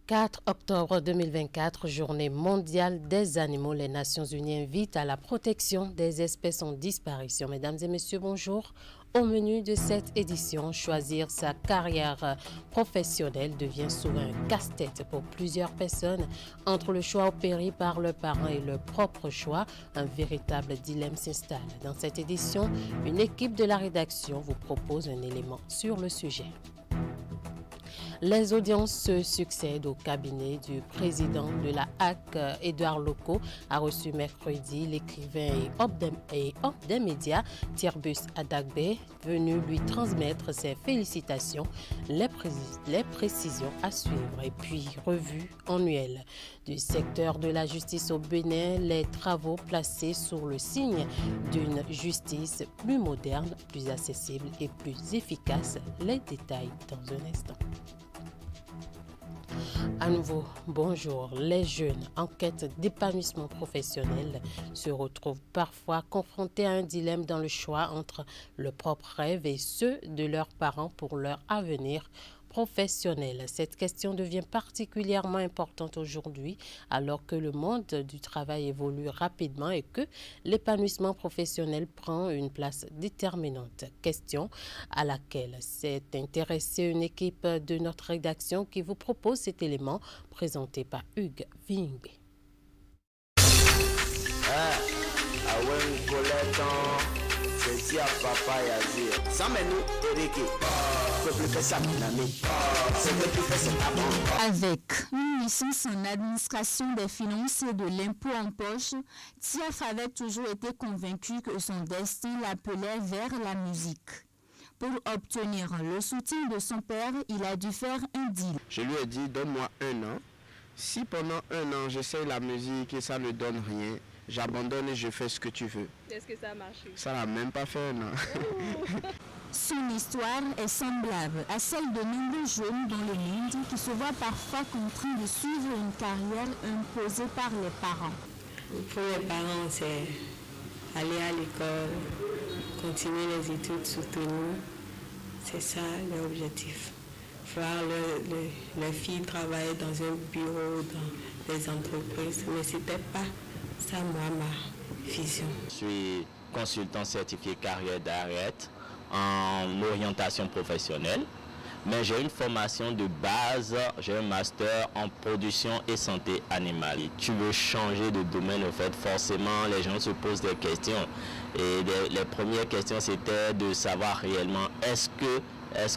4 octobre 2024, journée mondiale des animaux. Les Nations Unies invitent à la protection des espèces en disparition. Mesdames et messieurs, bonjour. Au menu de cette édition, choisir sa carrière professionnelle devient souvent un casse-tête pour plusieurs personnes. Entre le choix opéré par leurs parents et leur propre choix, un véritable dilemme s'installe. Dans cette édition, une équipe de la rédaction vous propose un élément sur le sujet. Les audiences se succèdent au cabinet du président de la HAC, Édouard Loko, a reçu mercredi l'écrivain et homme des médias, Thirbus Adagbe, venu lui transmettre ses félicitations, les précisions à suivre. Et puis, revue annuelle du secteur de la justice au Bénin, les travaux placés sous le signe d'une justice plus moderne, plus accessible et plus efficace. Les détails dans un instant. À nouveau, bonjour. Les jeunes en quête d'épanouissement professionnel se retrouvent parfois confrontés à un dilemme dans le choix entre leurs propres rêves et ceux de leurs parents pour leur avenir professionnel. Cette question devient particulièrement importante aujourd'hui alors que le monde du travail évolue rapidement et que l'épanouissement professionnel prend une place déterminante. Question à laquelle s'est intéressée une équipe de notre rédaction qui vous propose cet élément présenté par Hugues Vingbe. Avec une licence en administration des finances et de l'impôt en poche, Tiaf avait toujours été convaincu que son destin l'appelait vers la musique. Pour obtenir le soutien de son père, il a dû faire un deal. Je lui ai dit, donne-moi 1 an. Si pendant 1 an, j'essaye la musique et ça ne donne rien, j'abandonne et je fais ce que tu veux. Est-ce que ça a marché? Ça n'a même pas fait 1 an. Son histoire est semblable à celle de nombreux jeunes dans le monde qui se voient parfois contraints de suivre une carrière imposée par les parents. Pour les parents, c'est aller à l'école, continuer les études soutenues. C'est ça l'objectif. Voir les filles travailler dans un bureau, dans des entreprises. Mais ce n'était pas ça, moi, ma vision. Je suis consultant certifié carrière d'arrêt en orientation professionnelle, mais j'ai une formation de base, j'ai un master en production et santé animale. Tu veux changer de domaine, en fait, forcément les gens se posent des questions. Et les premières questions, c'était de savoir réellement est-ce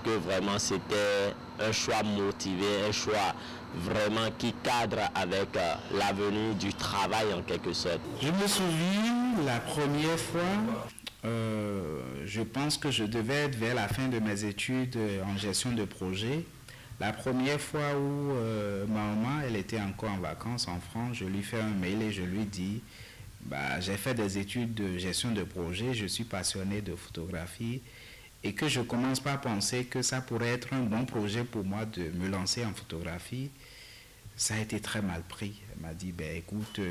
que vraiment c'était un choix motivé, un choix vraiment qui cadre avec l'avenir du travail en quelque sorte. Je me souviens la première fois, je pense que je devais être vers la fin de mes études en gestion de projet. La première fois où ma maman, elle était encore en vacances en France, je lui fais un mail et je lui dis, j'ai fait des études de gestion de projet, je suis passionné de photographie et que je commence par penser que ça pourrait être un bon projet pour moi de me lancer en photographie. Ça a été très mal pris. Elle m'a dit, écoute,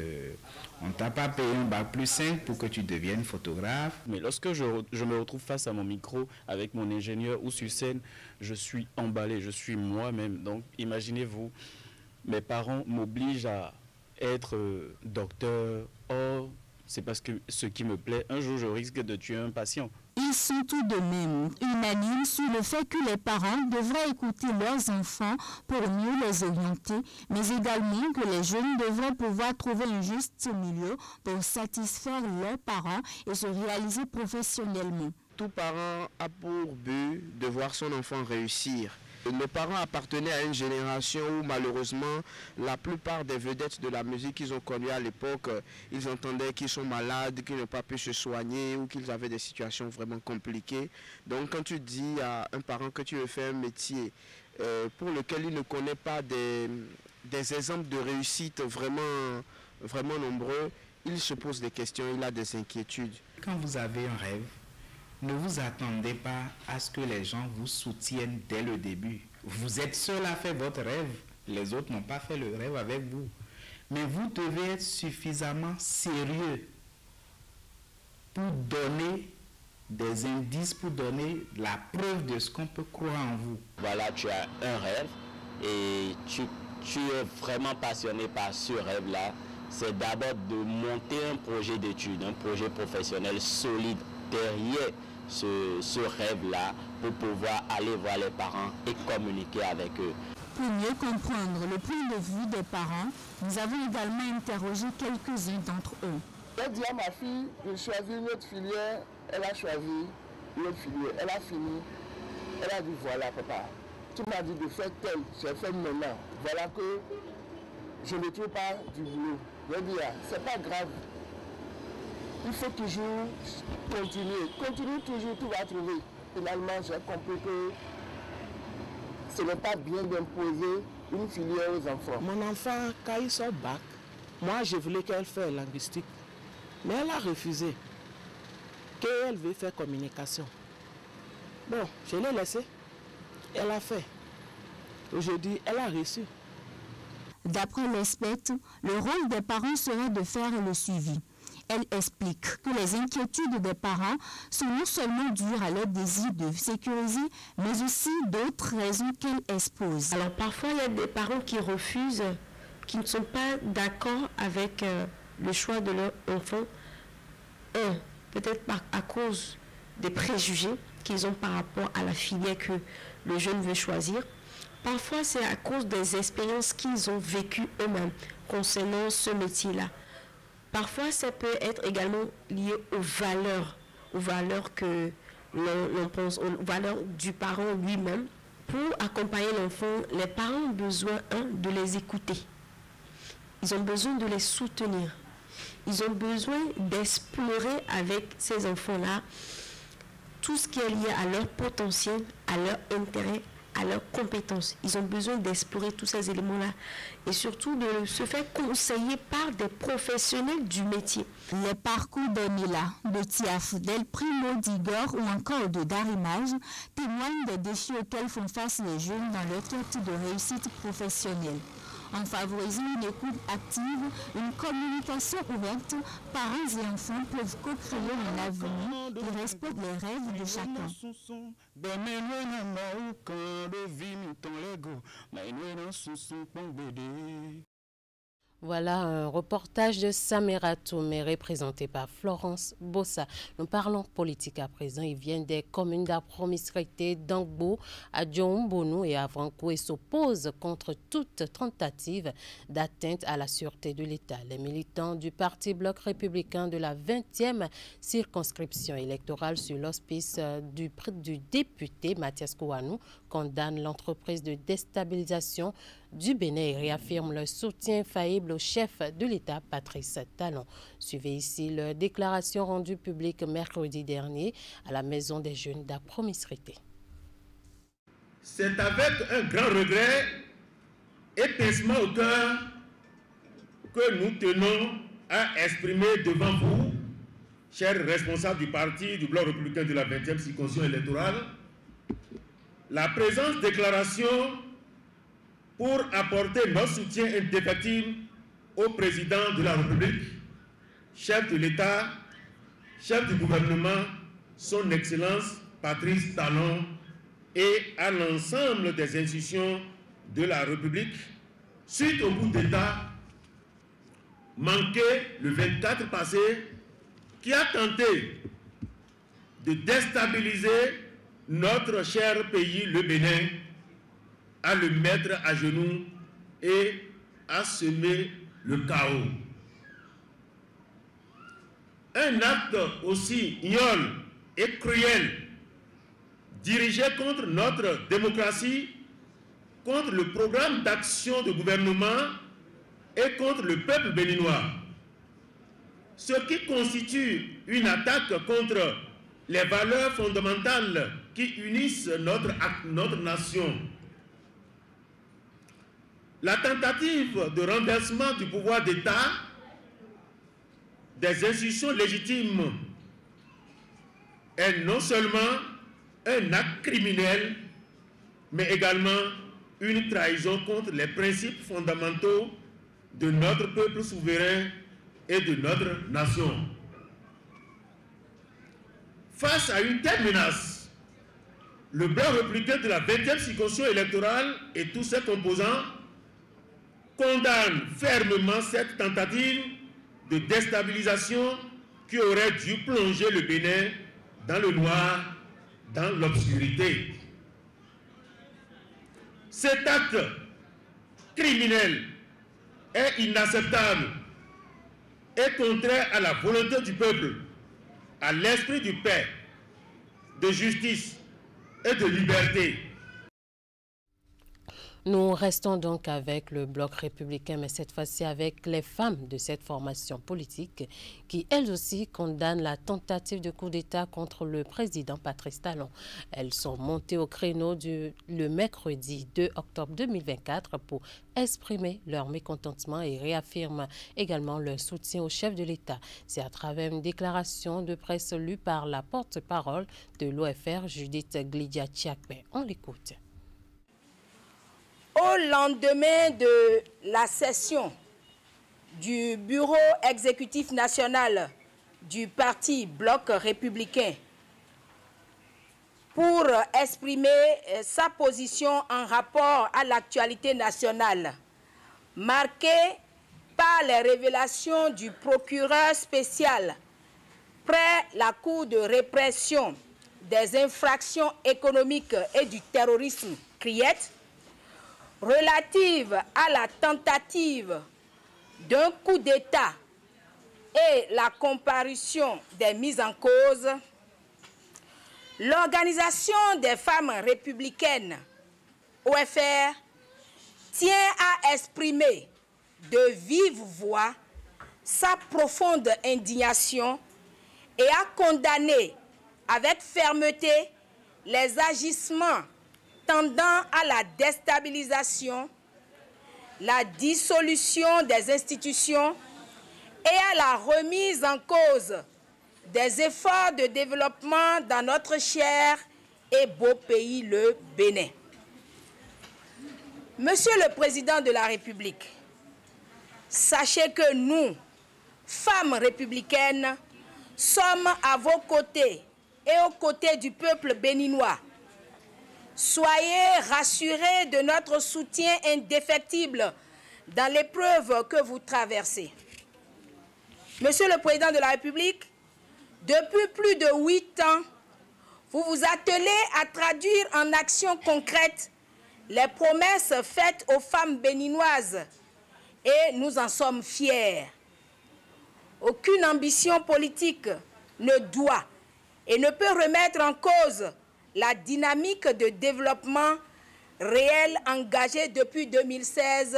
on ne t'a pas payé un bac+5 pour que tu deviennes photographe. Mais lorsque je me retrouve face à mon micro avec mon ingénieur ou sur scène, je suis emballé, je suis moi-même. Donc imaginez-vous, mes parents m'obligent à être docteur. Or, c'est parce que ce qui me plaît, un jour je risque de tuer un patient. Ils sont tout de même unanimes sur le fait que les parents devraient écouter leurs enfants pour mieux les orienter, mais également que les jeunes devraient pouvoir trouver un juste milieu pour satisfaire leurs parents et se réaliser professionnellement. Tout parent a pour but de voir son enfant réussir. Nos parents appartenaient à une génération où malheureusement la plupart des vedettes de la musique qu'ils ont connues à l'époque, ils entendaient qu'ils sont malades, qu'ils n'ont pas pu se soigner ou qu'ils avaient des situations vraiment compliquées. Donc quand tu dis à un parent que tu veux faire un métier pour lequel il ne connaît pas des exemples de réussite vraiment nombreux, il se pose des questions, il a des inquiétudes. Quand vous avez un rêve, ne vous attendez pas à ce que les gens vous soutiennent dès le début. Vous êtes seul à faire votre rêve. Les autres n'ont pas fait le rêve avec vous. Mais vous devez être suffisamment sérieux pour donner des indices, pour donner la preuve de ce qu'on peut croire en vous. Voilà, tu as un rêve et tu es vraiment passionné par ce rêve-là, c'est d'abord de monter un projet d'études, un projet professionnel solide derrière ce rêve-là pour pouvoir aller voir les parents et communiquer avec eux. Pour mieux comprendre le point de vue des parents, nous avons également interrogé quelques-uns d'entre eux. J'ai dit à ma fille de choisir une autre filière, elle a choisi une autre filière, elle a fini, elle a dit voilà papa, tu m'as dit de faire tel, j'ai fait maintenant, voilà que je ne trouve pas du boulot. Je dis c'est pas grave, il faut toujours continuer, continue toujours, tu vas trouver. Finalement j'ai compris que ce n'est pas bien d'imposer une filière aux enfants. Mon enfant, quand il sort bac, moi je voulais qu'elle fasse linguistique. Mais elle a refusé. Qu'elle veut faire communication. Bon, je l'ai laissée. Elle a fait. Aujourd'hui, elle a reçu. D'après l'experte, le rôle des parents serait de faire le suivi. Elle explique que les inquiétudes des parents sont non seulement dues à leur désir de sécuriser, mais aussi d'autres raisons qu'elle expose. Alors parfois, il y a des parents qui refusent, qui ne sont pas d'accord avec le choix de leur enfant. Peut-être à cause des préjugés qu'ils ont par rapport à la filière que le jeune veut choisir. Parfois, c'est à cause des expériences qu'ils ont vécues eux-mêmes concernant ce métier-là. Parfois, ça peut être également lié aux valeurs que l'on pense, aux valeurs du parent lui-même. Pour accompagner l'enfant, les parents ont besoin, de les écouter. Ils ont besoin de les soutenir. Ils ont besoin d'explorer avec ces enfants-là tout ce qui est lié à leur potentiel, à leur intérêt, à leurs compétences. Ils ont besoin d'explorer tous ces éléments-là et surtout de se faire conseiller par des professionnels du métier. Les parcours d'Emila, de Tiaf, d'El Primo d'Igor ou encore de Darimage témoignent des défis auxquels font face les jeunes dans leur quête de réussite professionnelle. En favorisant une écoute active, une communication ouverte, parents et enfants peuvent co-créer un avenir qui respecte les rêves de chacun. Voilà un reportage de Samira Touméré présenté par Florence Bossa. Nous parlons politique à présent. Ils viennent des communes d'Apromisrité, d'Angbo, à Djombonou et à Franco et s'opposent contre toute tentative d'atteinte à la sûreté de l'État. Les militants du Parti Bloc républicain de la 20e circonscription électorale sur l'auspice du député Mathias Kouanou condamnent l'entreprise de déstabilisation du Bénin et réaffirment leur soutien infaillible au chef de l'État, Patrice Talon. Suivez ici leur déclaration rendue publique mercredi dernier à la Maison des Jeunes d'Apromisrité. C'est avec un grand regret et pincement au cœur que nous tenons à exprimer devant vous, chers responsables du parti du Bloc républicain de la 20e circonscription électorale, la présente déclaration pour apporter notre soutien indéfectible au président de la République, chef de l'État, chef du gouvernement, son Excellence Patrice Talon, et à l'ensemble des institutions de la République, suite au coup d'État manqué le 24 passé, qui a tenté de déstabiliser notre cher pays, le Bénin, à le mettre à genoux et à semer le chaos. Un acte aussi ignoble et cruel dirigé contre notre démocratie, contre le programme d'action de gouvernement et contre le peuple béninois. Ce qui constitue une attaque contre les valeurs fondamentales qui unissent notre nation. La tentative de renversement du pouvoir d'État des institutions légitimes est non seulement un acte criminel, mais également une trahison contre les principes fondamentaux de notre peuple souverain et de notre nation. Face à une telle menace, le Bloc républicain de la 20e circonscription électorale et tous ses composants condamne fermement cette tentative de déstabilisation qui aurait dû plonger le Bénin dans le noir, dans l'obscurité. Cet acte criminel est inacceptable et contraire à la volonté du peuple, à l'esprit du paix, de justice et de liberté. Nous restons donc avec le bloc républicain, mais cette fois-ci avec les femmes de cette formation politique qui, elles aussi, condamnent la tentative de coup d'État contre le président Patrice Talon. Elles sont montées au créneau le mercredi 2 octobre 2024 pour exprimer leur mécontentement et réaffirment également leur soutien au chef de l'État. C'est à travers une déclaration de presse lue par la porte-parole de l'OFR, Judith Glidia-Tchakbe. On l'écoute. Au lendemain de la session du Bureau exécutif national du Parti Bloc républicain pour exprimer sa position en rapport à l'actualité nationale, marquée par les révélations du procureur spécial près la Cour de répression des infractions économiques et du terrorisme, CRIET, relative à la tentative d'un coup d'État et la comparution des mises en cause, l'Organisation des femmes républicaines, OFR, tient à exprimer de vive voix sa profonde indignation et à condamner avec fermeté les agissements tendant à la déstabilisation, la dissolution des institutions et à la remise en cause des efforts de développement dans notre cher et beau pays, le Bénin. Monsieur le Président de la République, sachez que nous, femmes républicaines, sommes à vos côtés et aux côtés du peuple béninois. Soyez rassurés de notre soutien indéfectible dans l'épreuve que vous traversez. Monsieur le Président de la République, depuis plus de 8 ans, vous vous attelez à traduire en actions concrètes les promesses faites aux femmes béninoises et nous en sommes fiers. Aucune ambition politique ne doit et ne peut remettre en cause la dynamique de développement réel engagée depuis 2016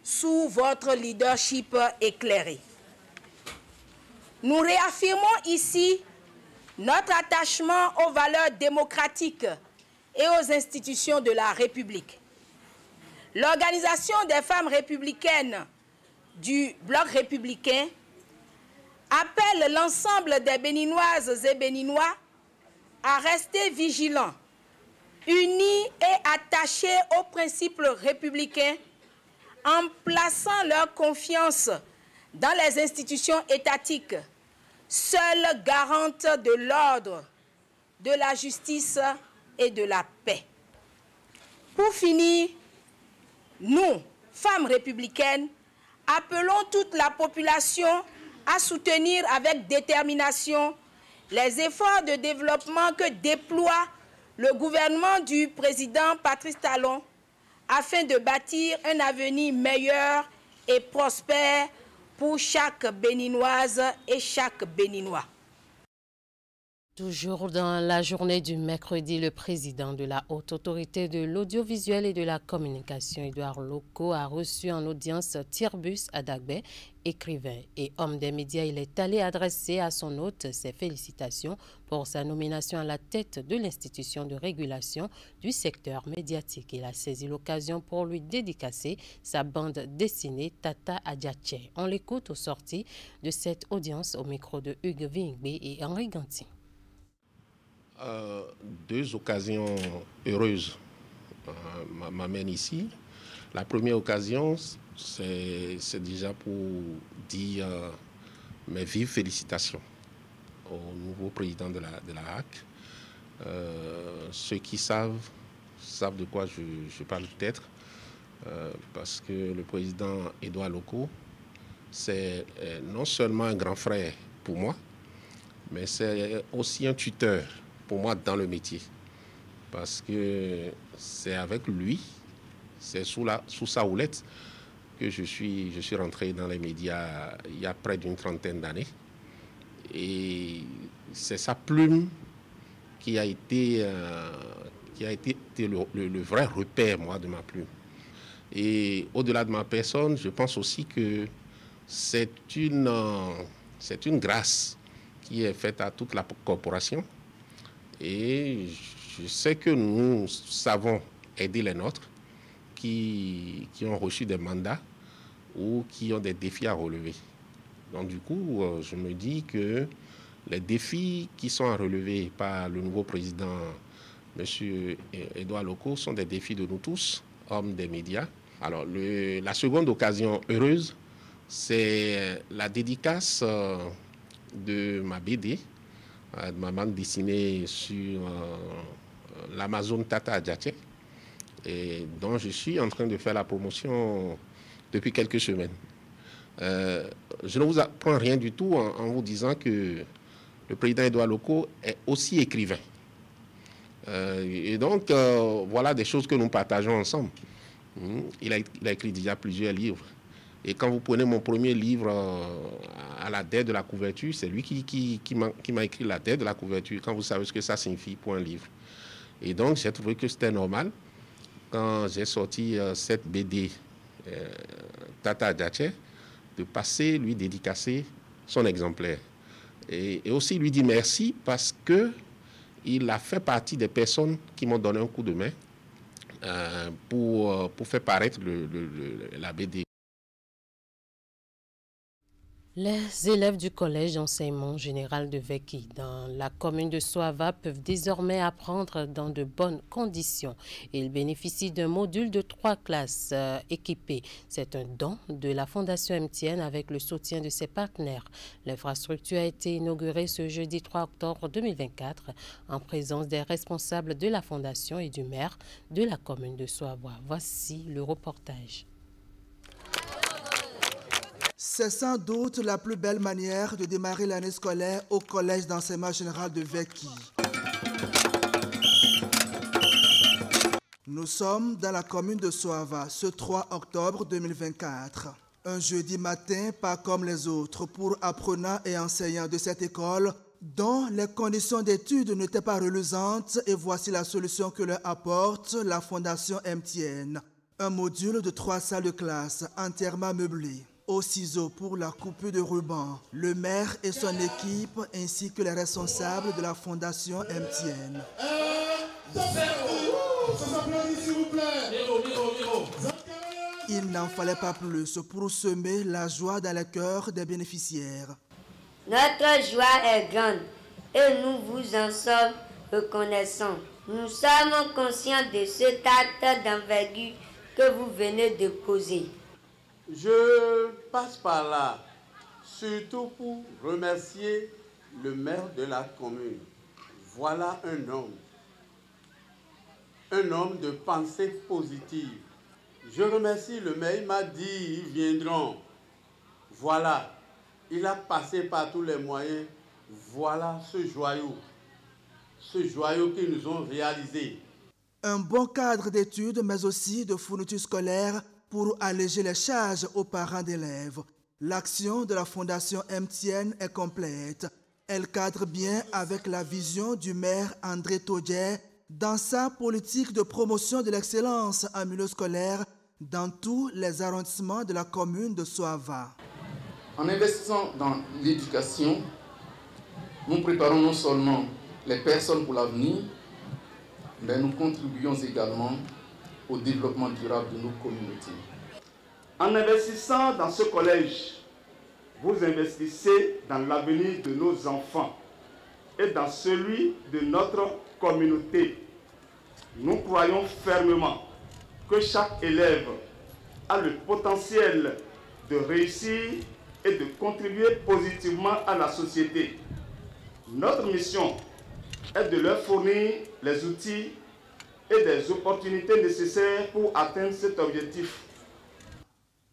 sous votre leadership éclairé. Nous réaffirmons ici notre attachement aux valeurs démocratiques et aux institutions de la République. L'Organisation des femmes républicaines du Bloc républicain appelle l'ensemble des Béninoises et Béninois à rester vigilants, unis et attachés aux principes républicains, en plaçant leur confiance dans les institutions étatiques, seules garantes de l'ordre, de la justice et de la paix. Pour finir, nous, femmes républicaines, appelons toute la population à soutenir avec détermination les efforts de développement que déploie le gouvernement du président Patrice Talon afin de bâtir un avenir meilleur et prospère pour chaque Béninoise et chaque Béninois. Toujours dans la journée du mercredi, le président de la Haute Autorité de l'Audiovisuel et de la Communication, Édouard Loko, a reçu en audience Thirbus Adagbe, écrivain et homme des médias. Il est allé adresser à son hôte ses félicitations pour sa nomination à la tête de l'institution de régulation du secteur médiatique. Il a saisi l'occasion pour lui dédicacer sa bande dessinée Tata Adjache. On l'écoute au sorti de cette audience au micro de Hugues Vingbe et Henri Ganti. Deux occasions heureuses m'amènent ici. La première occasion, c'est déjà pour dire mes vives félicitations au nouveau président de la HAC. Ceux qui savent de quoi je parle peut-être. parce que le président Edouard Loko, c'est non seulement un grand frère pour moi, mais c'est aussi un tuteur pour moi dans le métier. Parce que c'est avec lui, c'est sous sa houlette que je suis rentré dans les médias il y a près d'une trentaine d'années. Et c'est sa plume qui a été le vrai repère, moi, de ma plume. Et au-delà de ma personne, je pense aussi que c'est une grâce qui est faite à toute la corporation. Et je sais que nous savons aider les nôtres qui ont reçu des mandats ou qui ont des défis à relever. Donc du coup, je me dis que les défis qui sont à relever par le nouveau président, M. Edouard Loko, sont des défis de nous tous, hommes des médias. Alors, la seconde occasion heureuse, c'est la dédicace de ma BD, de ma bande dessinée sur l'Amazone Tata Adjaté, et dont je suis en train de faire la promotion depuis quelques semaines. Je ne vous apprends rien du tout en vous disant que le président Edouard Loko est aussi écrivain. Et donc, voilà des choses que nous partageons ensemble. Il a écrit déjà plusieurs livres. Et quand vous prenez mon premier livre à la dette de la couverture, c'est lui qui m'a écrit la dette de la couverture, quand vous savez ce que ça signifie pour un livre. Et donc, j'ai trouvé que c'était normal, quand j'ai sorti cette BD Tata Adjaté, de passer, lui dédicacer son exemplaire. Et aussi lui dire merci parce qu'il a fait partie des personnes qui m'ont donné un coup de main pour faire paraître la BD. Les élèves du collège d'enseignement général de Veki dans la commune de Soava peuvent désormais apprendre dans de bonnes conditions. Ils bénéficient d'un module de 3 classes équipées. C'est un don de la Fondation MTN avec le soutien de ses partenaires. L'infrastructure a été inaugurée ce jeudi 3 octobre 2024 en présence des responsables de la Fondation et du maire de la commune de Soava. Voici le reportage. C'est sans doute la plus belle manière de démarrer l'année scolaire au Collège d'enseignement général de Veki. Nous sommes dans la commune de Soava ce 3 octobre 2024. Un jeudi matin, pas comme les autres, pour apprenants et enseignants de cette école dont les conditions d'études n'étaient pas reluisantes, et voici la solution que leur apporte la Fondation MTN. Un module de 3 salles de classe entièrement meublées. Au ciseau pour la coupe de ruban, le maire et son équipe ainsi que les responsables de la Fondation MTN. Il n'en fallait pas plus pour semer la joie dans le cœur des bénéficiaires. Notre joie est grande et nous vous en sommes reconnaissants. Nous sommes conscients de cet acte d'envergure que vous venez de poser. Je passe par là, surtout pour remercier le maire de la commune. Voilà un homme de pensée positive. Je remercie le maire, il m'a dit, ils viendront. Voilà, il a passé par tous les moyens. Voilà ce joyau qu'ils nous ont réalisé. Un bon cadre d'études, mais aussi de fournitures scolaires pour alléger les charges aux parents d'élèves. L'action de la Fondation MTN est complète. Elle cadre bien avec la vision du maire André Todier dans sa politique de promotion de l'excellence en milieu scolaire dans tous les arrondissements de la commune de Soava. En investissant dans l'éducation, nous préparons non seulement les personnes pour l'avenir, mais nous contribuons également au développement durable de nos communautés. En investissant dans ce collège, vous investissez dans l'avenir de nos enfants et dans celui de notre communauté. Nous croyons fermement que chaque élève a le potentiel de réussir et de contribuer positivement à la société. Notre mission est de leur fournir les outils et des opportunités nécessaires pour atteindre cet objectif.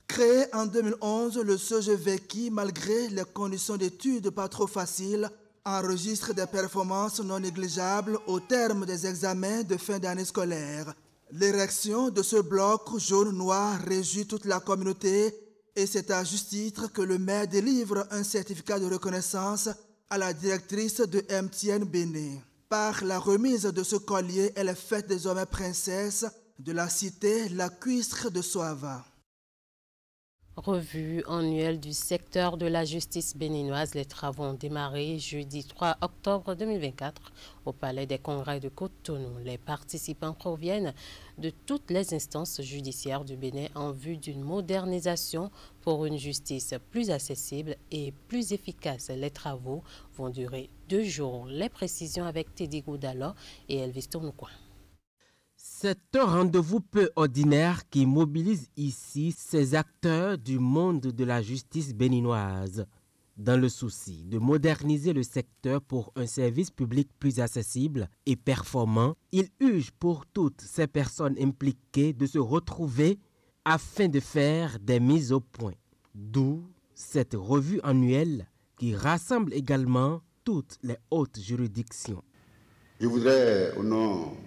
Créé en 2011, le Sogeveki, malgré les conditions d'études pas trop faciles, enregistre des performances non négligeables au terme des examens de fin d'année scolaire. L'érection de ce bloc jaune-noir réjouit toute la communauté et c'est à juste titre que le maire délivre un certificat de reconnaissance à la directrice de MTN Bénin. Par la remise de ce collier, elle est faite désormais princesse de la cité lacustre de Soava. Revue annuelle du secteur de la justice béninoise. Les travaux ont démarré jeudi 3 octobre 2024 au Palais des Congrès de Cotonou. Les participants proviennent de toutes les instances judiciaires du Bénin en vue d'une modernisation pour une justice plus accessible et plus efficace. Les travaux vont durer 2 jours. Les précisions avec Teddy Goudalo et Elvis Tournoukouin. C'est un rendez-vous peu ordinaire qui mobilise ici ces acteurs du monde de la justice béninoise. Dans le souci de moderniser le secteur pour un service public plus accessible et performant, il urge pour toutes ces personnes impliquées de se retrouver afin de faire des mises au point. D'où cette revue annuelle qui rassemble également toutes les hautes juridictions. Je voudrais, au nom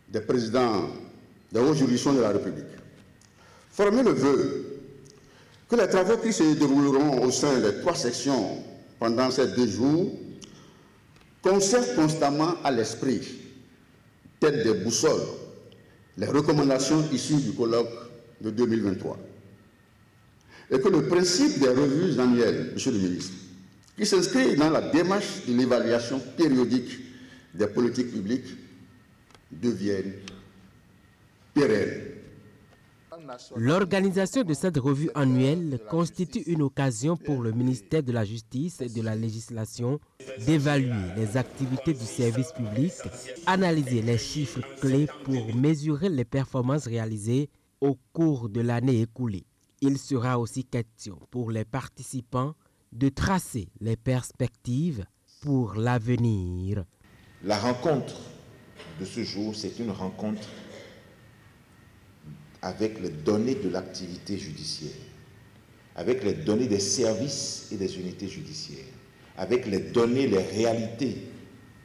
des présidents des hautes juridictions de la République, former le vœu que les travaux qui se dérouleront au sein des 3 sections pendant ces 2 jours conservent constamment à l'esprit, telles des boussoles, les recommandations issues du colloque de 2023. Et que le principe des revues annuelles, Monsieur le ministre, qui s'inscrit dans la démarche de l'évaluation périodique des politiques publiques, deviennent pérennes. L'organisation de cette revue annuelle constitue une occasion pour le ministère de la Justice et de la Législation d'évaluer les activités du service public, analyser les chiffres clés pour mesurer les performances réalisées au cours de l'année écoulée. Il sera aussi question pour les participants de tracer les perspectives pour l'avenir. La rencontre de ce jour, c'est une rencontre avec les données de l'activité judiciaire, avec les données des services et des unités judiciaires, avec les données, les réalités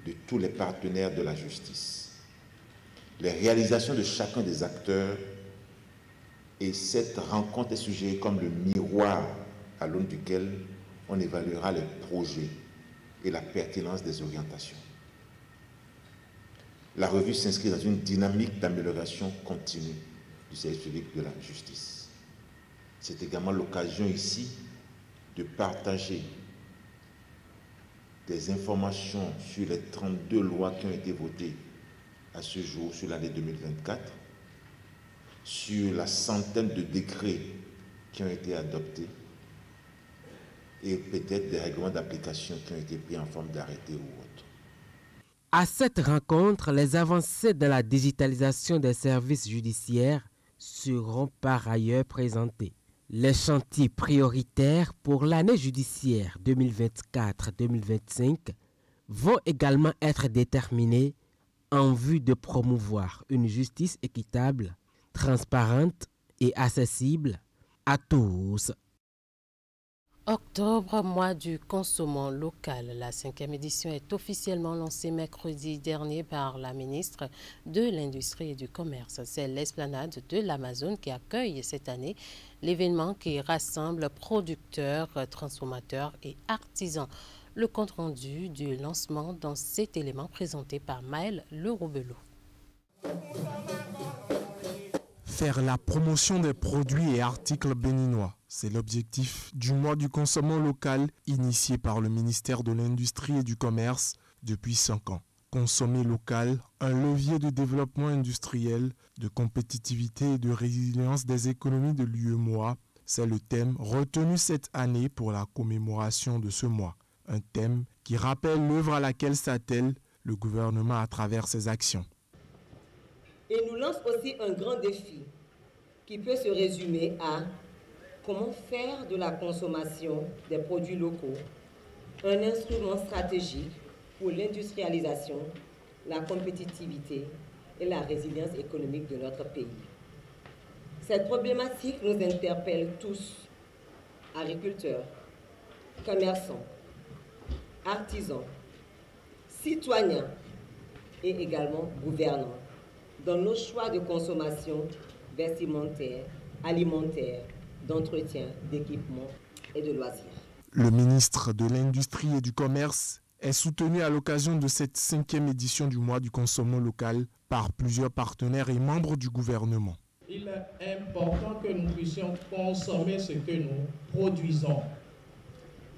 de tous les partenaires de la justice, les réalisations de chacun des acteurs. Et cette rencontre est suggérée comme le miroir à l'aune duquel on évaluera les projets et la pertinence des orientations. La revue s'inscrit dans une dynamique d'amélioration continue du service public de la justice. C'est également l'occasion ici de partager des informations sur les 32 lois qui ont été votées à ce jour sur l'année 2024, sur la centaine de décrets qui ont été adoptés et peut-être des règlements d'application qui ont été pris en forme d'arrêté ou autre. À cette rencontre, les avancées de la digitalisation des services judiciaires seront par ailleurs présentées. Les chantiers prioritaires pour l'année judiciaire 2024-2025 vont également être déterminés en vue de promouvoir une justice équitable, transparente et accessible à tous. Octobre, mois du consommant local. La 5e édition est officiellement lancée mercredi dernier par la ministre de l'Industrie et du Commerce. C'est l'esplanade de l'Amazone qui accueille cette année l'événement qui rassemble producteurs, transformateurs et artisans. Le compte-rendu du lancement dans cet élément présenté par Maël Leroubelot. Faire la promotion des produits et articles béninois, c'est l'objectif du mois du consommant local initié par le ministère de l'Industrie et du Commerce depuis 5 ans. Consommer local, un levier de développement industriel, de compétitivité et de résilience des économies de l'UEMOA, c'est le thème retenu cette année pour la commémoration de ce mois. Un thème qui rappelle l'œuvre à laquelle s'attelle le gouvernement à travers ses actions. Et nous lance aussi un grand défi qui peut se résumer à comment faire de la consommation des produits locaux un instrument stratégique pour l'industrialisation, la compétitivité et la résilience économique de notre pays. Cette problématique nous interpelle tous, agriculteurs, commerçants, artisans, citoyens et également gouvernants, dans nos choix de consommation vestimentaire, alimentaire, d'entretien, d'équipement et de loisirs. Le ministre de l'Industrie et du Commerce est soutenu à l'occasion de cette 5e édition du mois du consommant local par plusieurs partenaires et membres du gouvernement. Il est important que nous puissions consommer ce que nous produisons.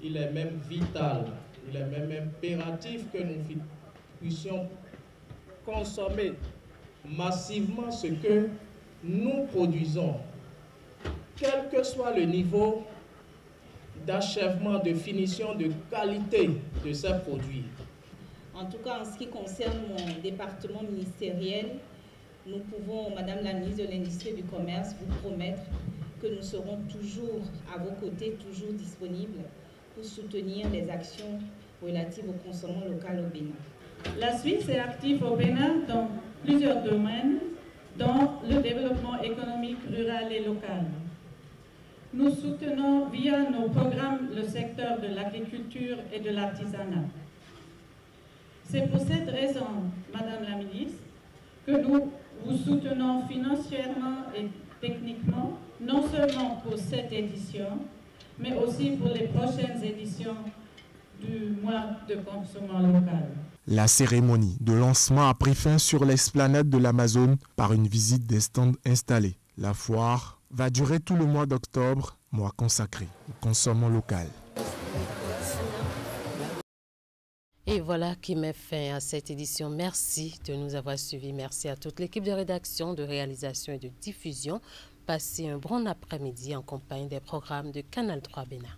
Il est même vital, il est même impératif que nous puissions consommer massivement ce que nous produisons, quel que soit le niveau d'achèvement, de finition, de qualité de ces produits. En tout cas, en ce qui concerne mon département ministériel, nous pouvons, Madame la ministre de l'Industrie et du Commerce, vous promettre que nous serons toujours à vos côtés, toujours disponibles pour soutenir les actions relatives au consommant local au Bénin. La Suisse est active au Bénin dans plusieurs domaines, dont le développement économique rural et local. Nous soutenons via nos programmes le secteur de l'agriculture et de l'artisanat. C'est pour cette raison, Madame la ministre, que nous vous soutenons financièrement et techniquement, non seulement pour cette édition, mais aussi pour les prochaines éditions du mois de consommant local. La cérémonie de lancement a pris fin sur l'esplanade de l'Amazone par une visite des stands installés. La foire va durer tout le mois d'octobre, mois consacré au consommant local. Et voilà qui met fin à cette édition. Merci de nous avoir suivis. Merci à toute l'équipe de rédaction, de réalisation et de diffusion. Passez un bon après-midi en compagnie des programmes de Canal 3 Bénin.